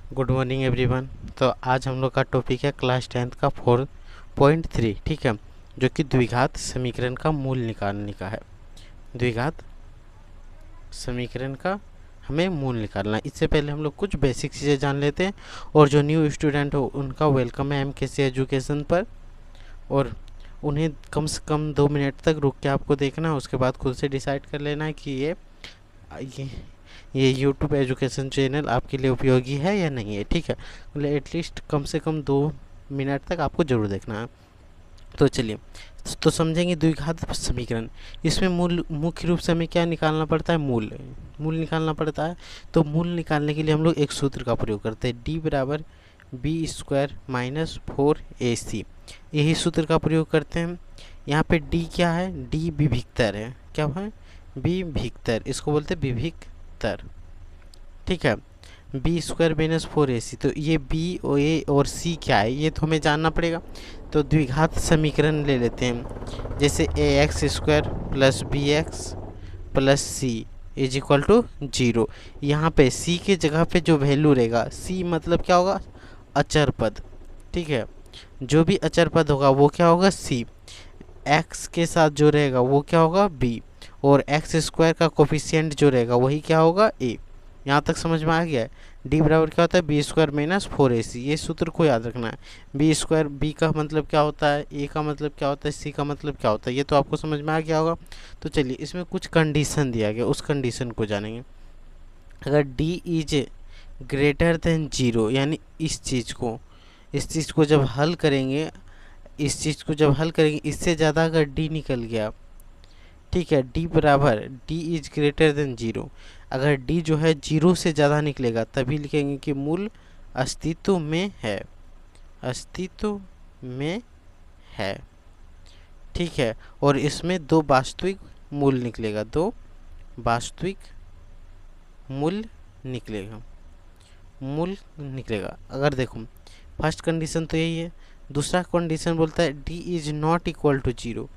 Good morning everyone. तो आज हम लोग का टॉपिक है क्लास 10th का 4.3, ठीक है, जो कि द्विघात समीकरण का मूल निकालने का है। द्विघात समीकरण का हमें मूल निकालना है। इससे पहले हम लोग कुछ बेसिक चीज़ें जान लेते हैं, और जो न्यू स्टूडेंट हो उनका वेलकम है MKC एजुकेशन पर। और उन्हें कम से कम 2 मिनट तक रुक के आपको देखना है, उसके बाद खुद से डिसाइड कर लेना है कि ये ये यूट्यूब एजुकेशन चैनल आपके लिए उपयोगी है या नहीं है, ठीक है। मतलब एटलीस्ट कम से कम 2 मिनट तक आपको ज़रूर देखना है। तो चलिए, तो समझेंगे द्विघात समीकरण। इसमें मूल मुख्य रूप से हमें क्या निकालना पड़ता है? मूल निकालना पड़ता है। तो मूल निकालने के लिए हम लोग एक सूत्र का प्रयोग करते हैं, D बराबर B² माइनस 4AC। यही सूत्र का प्रयोग करते हैं। यहाँ पे D क्या है? D विभक्तर है। क्या है? विभक्तर, इसको बोलते हैं विभक्तर, ठीक है। B² माइनस 4AC, तो ये B और A और C क्या है ये तो हमें जानना पड़ेगा। तो द्विघात समीकरण ले लेते हैं, जैसे AX² plus BX plus C is equal to 0। यहाँ पे C के जगह पे जो वैल्यू रहेगा, C मतलब क्या होगा? अचर पद, ठीक है। जो भी अचर पद होगा वो क्या होगा? C। x के साथ जो रहेगा वो क्या होगा? b। और x² का कोफिशिएंट जो रहेगा वही क्या होगा? a। यहाँ तक समझ में आ गया है? d बराबर क्या होता है? B² minus 4AC। ये सूत्र को याद रखना है। B का मतलब क्या होता है, a का मतलब क्या होता है, c का मतलब क्या होता है, ये तो आपको समझ में आ गया होगा। तो चलिए, इसमें कुछ कंडीशन दिया गया, उस कंडीशन को जानेंगे। अगर d इज ग्रेटर देन 0, यानी इस चीज़ को जब हल करेंगे, इससे ज़्यादा अगर d निकल गया, ठीक है, d बराबर d इज ग्रेटर देन 0। अगर d जो है 0 से ज़्यादा निकलेगा तभी लिखेंगे कि मूल अस्तित्व में है, अस्तित्व में है, ठीक है। और इसमें दो वास्तविक मूल निकलेगा, दो वास्तविक मूल निकलेगा। अगर देखो, फर्स्ट कंडीशन तो यही है। दूसरा कंडीशन बोलता है d is not equal to 0।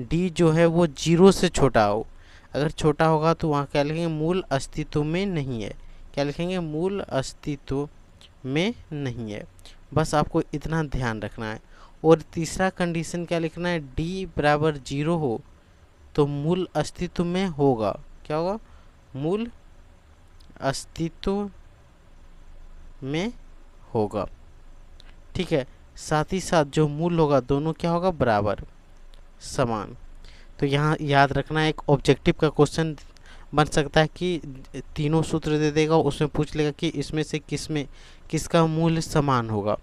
d जो है वो 0 से छोटा हो। अगर छोटा होगा तो वहाँ क्या लिखेंगे? मूल अस्तित्व में नहीं है। क्या लिखेंगे? मूल अस्तित्व में नहीं है। बस आपको इतना ध्यान रखना है। और तीसरा कंडीशन क्या लिखना है? d बराबर 0 हो तो मूल अस्तित्व में होगा। क्या होगा? मूल अस्तित्व में होगा, ठीक है। साथ ही साथ जो मूल होगा दोनों क्या होगा? बराबर, समान। तो यहाँ याद रखना, एक ऑब्जेक्टिव का क्वेश्चन बन सकता है कि तीनों सूत्र दे देगा, उसमें पूछ लेगा कि इसमें से किसका मूल्य समान होगा।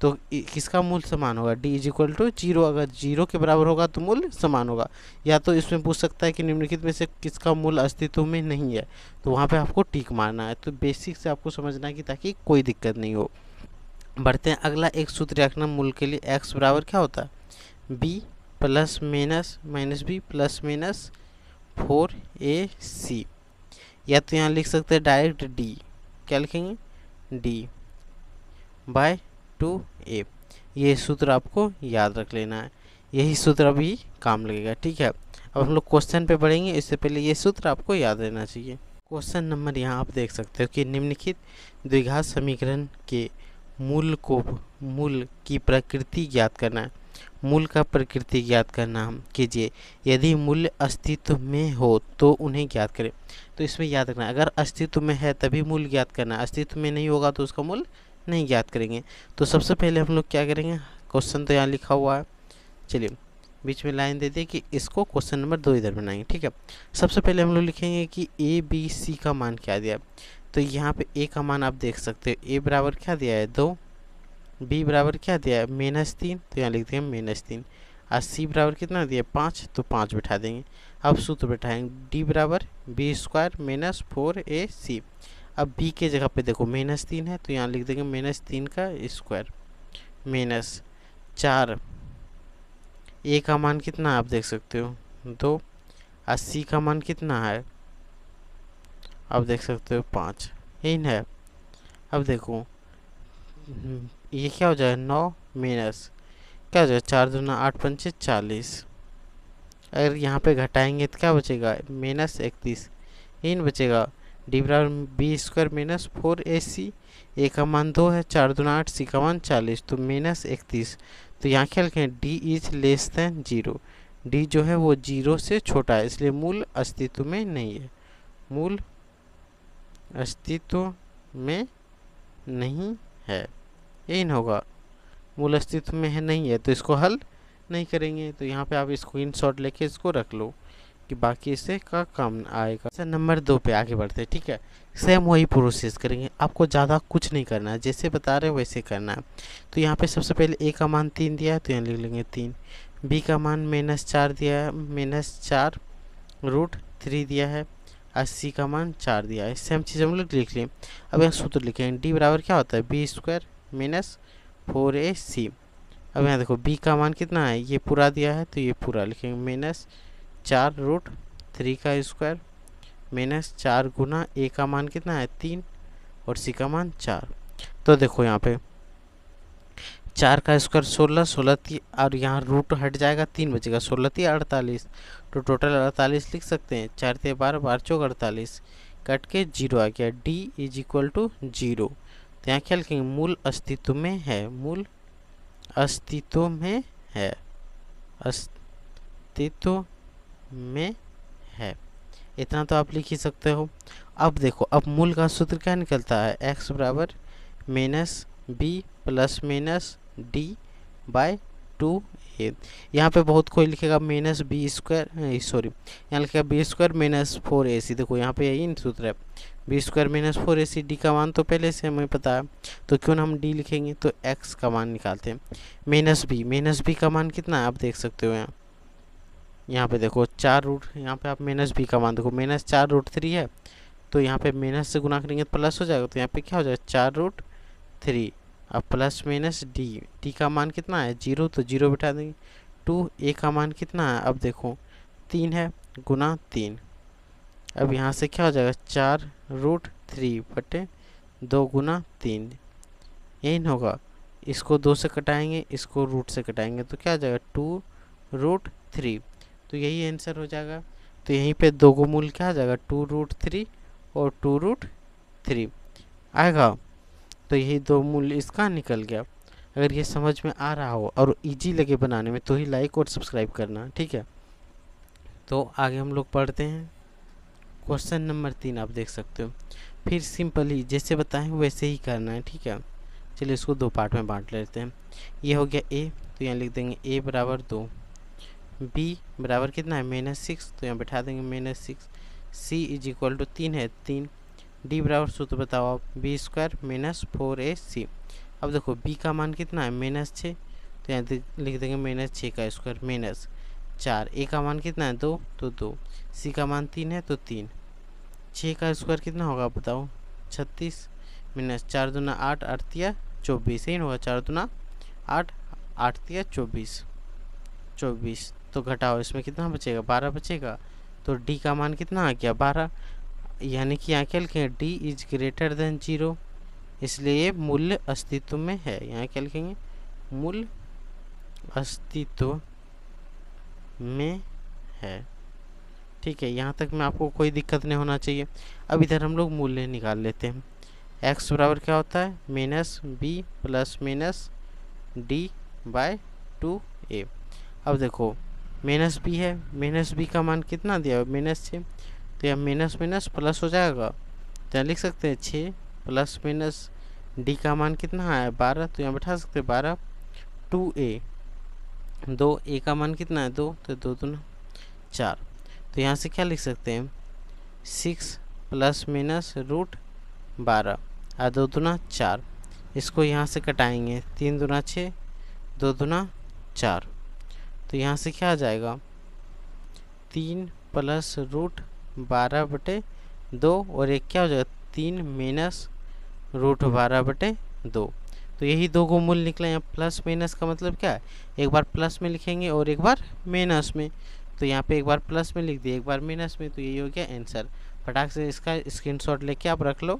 तो किसका मूल्य समान होगा? d is equal to 0। अगर 0 के बराबर होगा तो मूल्य समान होगा। या तो इसमें पूछ सकता है कि निम्नलिखित में से किसका मूल्य अस्तित्व में नहीं है, तो वहाँ पे आपको टिक मारना है। तो बेसिक से आपको समझना है कि ताकि कोई दिक्कत नहीं हो। बढ़ते हैं, अगला एक सूत्र रखना मूल के लिए। x बराबर क्या होता है? b plus minus b plus minus 4ac। या तो यहाँ लिख सकते हैं डायरेक्ट d। क्या लिखेंगे? d by 2a। ये सूत्र आपको याद रख लेना है, यही सूत्र अभी काम लगेगा, ठीक है। अब हम लोग क्वेश्चन पे बढ़ेंगे, इससे पहले ये सूत्र आपको याद रहना चाहिए। क्वेश्चन नंबर यहाँ आप देख सकते हो कि निम्नलिखित द्विघात समीकरण के मूल की प्रकृति ज्ञात करना है। मूल का प्रकृति ज्ञात करना हम कीजिए। यदि मूल्य अस्तित्व में हो तो उन्हें ज्ञात करें। तो इसमें याद रखना, अगर अस्तित्व में है तभी मूल्य ज्ञात करना है, अस्तित्व में नहीं होगा तो उसका मूल्य नहीं ज्ञात करेंगे। तो सबसे पहले हम लोग क्या करेंगे? क्वेश्चन तो यहाँ लिखा हुआ है, चलिए बीच में लाइन दे दिए कि इसको क्वेश्चन नंबर 2 इधर बनाएंगे, ठीक है। सबसे पहले हम लोग लिखेंगे कि ABC का मान क्या दिया। तो यहाँ पे A का मान आप देख सकते हो। A बराबर क्या दिया है? 2। B बराबर क्या दिया है? -3, तो यहाँ लिख देंगे -3। और C बराबर कितना दिया? 5, तो 5 बिठा देंगे। अब सूत्र बैठाएंगे, D बराबर B² माइनस 4AC। अब B के जगह पे देखो -3 है, तो यहाँ लिख देंगे -3 का स्क्वायर माइनस 4। A का मान कितना है आप देख सकते हो? 2। और C का मान कितना है आप देख सकते हो? 5, यही है। अब देखो ये क्या हो जाएगा? 9 माइनस क्या हो जाएगा? 4 दूना 8 पंचे 40। अगर यहाँ पे घटाएंगे तो क्या बचेगा? -31, यही बचेगा। D बराबर B² माइनस 4AC। ए का मान 2 है, 4 दूना 8, सी का मान 40, तो -31। तो यहाँ क्या लिखें, D is less than 0। D जो है वो 0 से छोटा है, इसलिए मूल अस्तित्व में नहीं है। मूल अस्तित्व में नहीं है, यही ना होगा। मूल अस्तित्व में है नहीं है तो इसको हल नहीं करेंगे। तो यहाँ पे आप स्क्रीनशॉट लेके इसको रख लो कि बाकी इससे का काम आएगा। सर नंबर 2 पे आगे बढ़ते हैं, ठीक है। सेम वही प्रोसेस करेंगे, आपको ज़्यादा कुछ नहीं करना है, जैसे बता रहे हो वैसे करना है। तो यहाँ पे सबसे पहले ए का मान 3 दिया है तो यहाँ लिख लेंगे 3। बी का मान -4 दिया है, -4√3 दिया है, और सी का मान 4 दिया है। सेम चीज़ हम लोग लिख लें। अब यहाँ सूत्र लिखेंगे, डी बराबर क्या होता है, b² - 4ac। अब यहाँ देखो b का मान कितना है, ये पूरा दिया है तो ये पूरा लिखेंगे, -4√3 का स्क्वायर -4 गुना a का मान कितना है 3 और c का मान 4। तो देखो यहाँ पे 4 का स्क्वायर 16 और यहाँ रूट हट जाएगा, 3 बचेगा, 16 × 48, तो टोटल 48 लिख सकते हैं। 4 × 12 12 × 4 48, कट के 0 आ गया। d = 0। तो यहाँ क्या लिखेंगे, मूल अस्तित्व में है, मूल अस्तित्व में है, अस्तित्व में है। इतना तो आप लिख ही सकते हो। अब देखो, अब मूल का सूत्र क्या निकलता है, x बराबर -b + -d/2a। यहाँ पे बहुत कोई लिखेगा -b², सॉरी यहाँ लिखेगा b² - 4ac। देखो यहाँ पे यही सूत्र है, b² - 4ac। d का मान तो पहले से हमें पता है, तो क्यों ना हम d लिखेंगे। तो x का मान निकालते हैं, -b का मान कितना है आप देख सकते हो। यहाँ पे देखो 4 यहाँ पे आप -b का मान देखो, -4√3 है, तो यहाँ पे माइनस से गुना करेंगे तो प्लस हो जाएगा, तो यहाँ पे क्या हो जाएगा 4√3। अब प्लस डी का मान कितना है 0, तो 0 बिठा देंगे। 2a का मान कितना है, अब देखो 3 है, गुना 3। अब यहाँ से क्या हो जाएगा 4√3/2 गुना 3, यही ना होगा। इसको 2 से कटाएंगे, इसको रूट से कटाएंगे, तो क्या हो जाएगा 2√3। तो यही आंसर हो जाएगा। तो यहीं पे 2 को मूल क्या आ जाएगा 2√3 और 2√3 आएगा। तो यही 2 मूल्य इसका निकल गया। अगर ये समझ में आ रहा हो और इजी लगे बनाने में तो ही लाइक और सब्सक्राइब करना, ठीक है। तो आगे हम लोग पढ़ते हैं। क्वेश्चन नंबर 3 आप देख सकते हो। फिर सिंपल ही जैसे बताएं वैसे ही करना है, ठीक है। चलिए इसको 2 पार्ट में बांट लेते हैं। ये हो गया a, तो यहाँ लिख देंगे a बराबर 2, b बराबर कितना है -6, तो यहाँ बैठा देंगे -6, c = 3 है 3, d बराबर सूत्र बताओ आप, b² - 4ac। अब देखो b का मान कितना है -6, तो यहाँ लिख देंगे -6 का स्क्वायर -4। a का मान कितना है 2, तो 2, c का मान 3 है तो 3। 6 का स्क्वायर कितना होगा बताओ 36, -4 दूना 8, 8 तिया 24, यही होगा 4 दूना 8, 8 तिया 24, 24। तो घटाओ, इसमें कितना बचेगा 12 बचेगा। तो d का मान कितना आ गया 12, यानी कि यहाँ क्या लिखेंगे d इज ग्रेटर देन 0, इसलिए ये मूल्य अस्तित्व में है। यहाँ क्या लिखेंगे, मूल अस्तित्व में है, ठीक है। यहाँ तक में आपको कोई दिक्कत नहीं होना चाहिए। अब इधर हम लोग मूल्य निकाल लेते हैं। x बराबर क्या होता है -b + -d/2a। अब देखो -b है, -b का मान कितना दिया है -6, तो यहाँ माइनस माइनस प्लस हो जाएगा, तो यहाँ लिख सकते हैं 6 ± d का मान कितना है 12, तो यहाँ बैठा सकते हैं 12। 2a, 2a का मान कितना है 2, तो 2 दूना 4। तो यहाँ से क्या लिख सकते हैं 6 ± √12 और 2 दूना 4। इसको यहाँ से कटाएंगे, 3 दूना 6, 2 दूना 4। तो यहाँ से क्या आ जाएगा 3 + √12/2 और एक क्या हो जाएगा 3 - √12/2। तो यही 2 को मूल निकला। यहाँ प्लस माइनस का मतलब क्या है, एक बार प्लस में लिखेंगे और एक बार माइनस में। तो यहाँ पे एक बार प्लस में लिख दिए, एक बार माइनस में, तो यही हो गया आंसर। फटाक से इसका स्क्रीनशॉट लेके आप रख लो,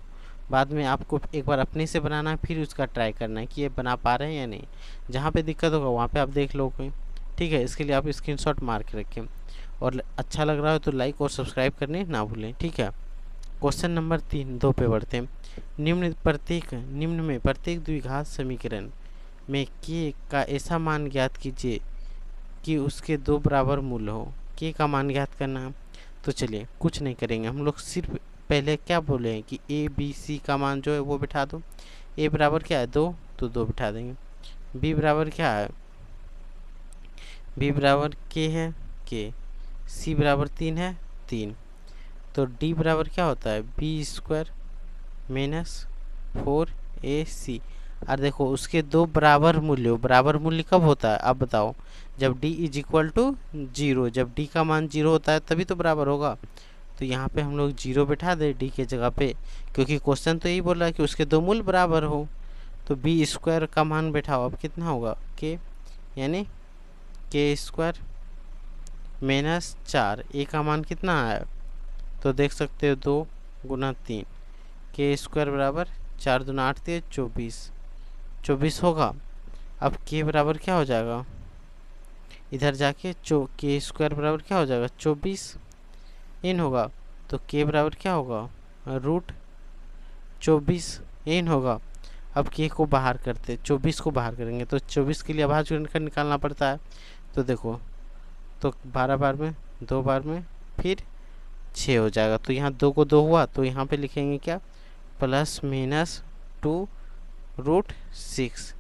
बाद में आपको एक बार अपने से बनाना है, फिर उसका ट्राई करना है कि ये बना पा रहे हैं या नहीं। जहाँ पे दिक्कत होगा वहाँ पे आप देख लो कोई, ठीक है। इसके लिए आप स्क्रीनशॉट मार के रखें, और अच्छा लग रहा है तो लाइक और सब्सक्राइब करने ना भूलें, ठीक है। क्वेश्चन नंबर 3 2 पे बढ़ते हैं। निम्न में प्रत्येक द्विघात समीकरण में के का ऐसा मान ज्ञात कीजिए कि उसके दो बराबर मूल हो। के का मान ज्ञात करना है, तो चलिए कुछ नहीं करेंगे हम लोग, सिर्फ पहले क्या बोले हैं कि ए बी सी का मान जो है वो बिठा दो। ए बराबर क्या है 2, तो 2 बिठा देंगे। बी बराबर क्या है, बी बराबर के है के। सी बराबर 3 है 3। तो डी बराबर क्या होता है बी स्क्वायर माइनस 4ac। और देखो उसके दो बराबर मूल्य हो। बराबर मूल्य कब होता है अब बताओ, जब d इज इक्वल टू 0। जब d का मान 0 होता है तभी तो बराबर होगा। तो यहाँ पे हम लोग 0 बिठा दे d के जगह पे, क्योंकि क्वेश्चन तो यही बोल रहा है कि उसके दो मूल बराबर हो। तो बी स्क्वायर का मान बैठाओ, अब कितना होगा के, यानी के स्क्वायर माइनस 4। ए का मान कितना है, तो देख सकते हो 2 गुना 3। के स्क्वायर बराबर 4 दूना 8 3 24 होगा। अब के बराबर क्या हो जाएगा, इधर जाके के स्क्वायर बराबर क्या हो जाएगा 24 इन होगा। तो के बराबर क्या होगा रूट 24 इन होगा। अब के को बाहर करते, 24 को बाहर करेंगे तो 24 के लिए अभाज्य निकालना पड़ता है। तो देखो, तो 12 बार में 2 बार में फिर 6 हो जाएगा। तो यहाँ 2 को 2 हुआ, तो यहाँ पे लिखेंगे क्या प्लस माइनस 2 रूट 6।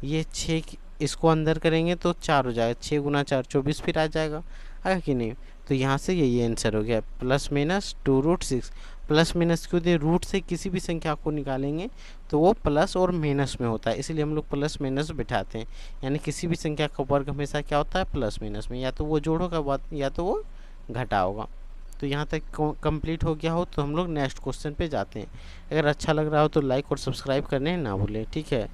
ये 6 इसको अंदर करेंगे तो 4 हो जाएगा, 6 गुना 4 24 फिर आ जाएगा, आया कि नहीं। तो यहाँ से ये आंसर हो गया plus minus 2 root 6। Plus minus क्यों दे, रूट से किसी भी संख्या को निकालेंगे तो वो प्लस और माइनस में होता है, इसलिए हम लोग प्लस माइनस बिठाते हैं। यानी किसी भी संख्या का वर्ग हमेशा क्या होता है प्लस माइनस में, या तो वो जोड़ होगा या तो वो घटा होगा। तो यहाँ तक कंप्लीट हो गया हो तो हम लोग नेक्स्ट क्वेश्चन पे जाते हैं। अगर अच्छा लग रहा हो तो लाइक और सब्सक्राइब करने ना भूलें, ठीक है।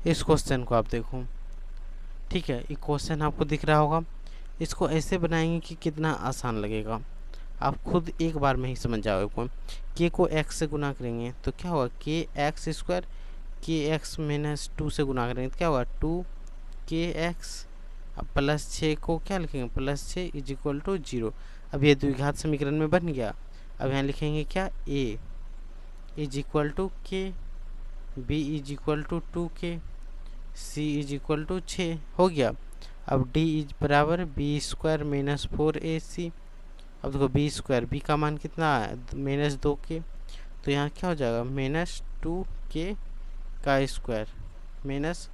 इस क्वेश्चन को आप देखो, ठीक है। ये क्वेश्चन आपको दिख रहा होगा, इसको ऐसे बनाएंगे कि कितना आसान लगेगा, आप खुद एक बार में ही समझ जाओगे। के को एक्स से गुना करेंगे तो क्या होगा के एक्स स्क्वायर, के एक्स माइनस 2 से गुना करेंगे तो क्या होगा 2 के एक्स। अब प्लस 6 को क्या लिखेंगे प्लस 6 इज इक्वल टू 0। अब ये द्विघात समीकरण में बन गया। अब यहाँ लिखेंगे क्या a is equal to k, b is equal to 2k, c is equal to 6 हो गया। अब डी इज बराबर बी स्क्वायर माइनस 4ac। अब देखो बी स्क्वायर, बी का मान कितना है माइनस 2k, तो यहाँ क्या हो जाएगा माइनस 2k का स्क्वायर माइनस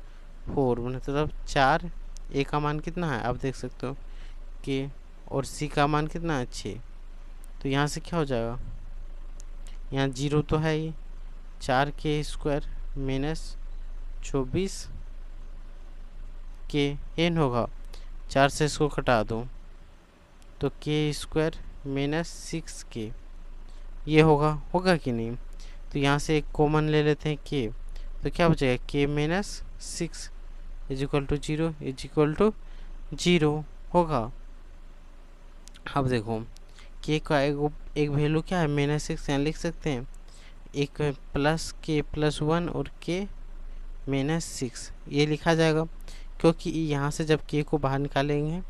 4 मतलब 4। ए का मान कितना है आप देख सकते हो के, और सी का मान कितना है 6। तो यहाँ से क्या हो जाएगा, यहाँ 0 तो है ही, 4k स्क्वायर माइनस 24 के एन होगा। 4 से इसको घटा दो तो के स्क्वायर माइनस 6k ये होगा कि नहीं। तो यहाँ से एक कॉमन ले लेते हैं के, तो क्या बचेगा k minus 6 is equal to 0 is equal to 0 होगा। अब देखो के का एक वैल्यू क्या है माइनस 6, यहाँ लिख सकते हैं एक प्लस के प्लस 1 और के माइनस 6 ये लिखा जाएगा, क्योंकि यहाँ से जब के को बाहर निकालेंगे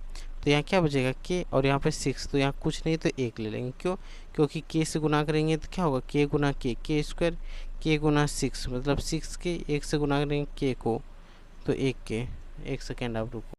तो यहाँ क्या बचेगा के और यहाँ पे 6, तो यहाँ कुछ नहीं तो 1 ले लेंगे। क्यों, क्योंकि के से गुना करेंगे तो क्या होगा के गुना के स्क्वायर के गुना 6 मतलब 6 के 1 से गुना करेंगे के को तो 1 के। 1 सेकेंड आप रुको।